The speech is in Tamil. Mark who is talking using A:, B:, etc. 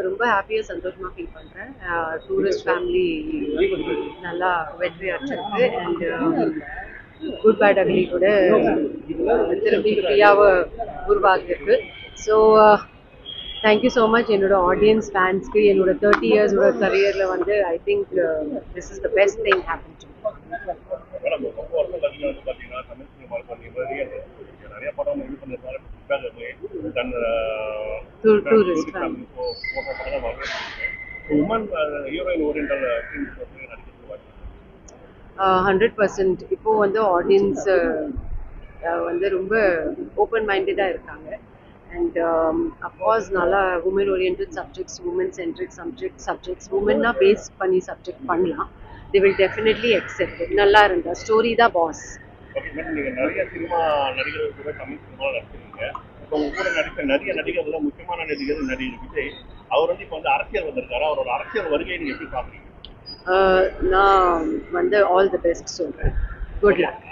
A: ரொம்ப ஹாப்பியாக சந்தோஷமாக ஃபீல் பண்ணுறேன். டூரிஸ்ட் ஃபேமிலி நல்லா வெற்றி அடைச்சிருக்கு. அண்ட் குட் பேட் அக்லி கூட திரும்பி ஃப்ரீயாக உருவாகிருக்கு. ஸோ தேங்க்யூ ஸோ மச் என்னோட ஆடியன்ஸ் ஃபேன்ஸ்க்கு. என்னோட 30 இயர்ஸோட கரியரில் வந்து I think this is the best thing happen to Tourist Family. 100% இப்போ வந்து ஆடியன்ஸ் வந்து ரொம்ப ஓப்பன் மைண்டடாக இருக்காங்க. அண்ட் அஃப்கோர்ஸ் நல்லா woman orient subjects, woman centric subjects உமன்னா பேஸ் பண்ணி சப்ஜெக்ட் பண்ணலாம். They will definitely accept. நல்லா இருந்தா ஸ்டோரி தான் பாஸ்.
B: நீங்க நிறைய சினிமா நடிகர்கள் கூட தமிழ் சினிமாவில் நடிச்சிருக்கீங்க. இப்போ உங்க கூட நடித்த நிறைய நடிகர்கள் முக்கியமான நடிகர் விஜய். அவர் வந்து இப்போ வந்து அரசியல் வந்திருக்காரு. அவரோட அரசியல் வருகையை நீங்க எப்படி பாக்குறீங்க?
A: நான் வந்து ஆல் தி பெஸ்ட் சொல்றேன். Good luck.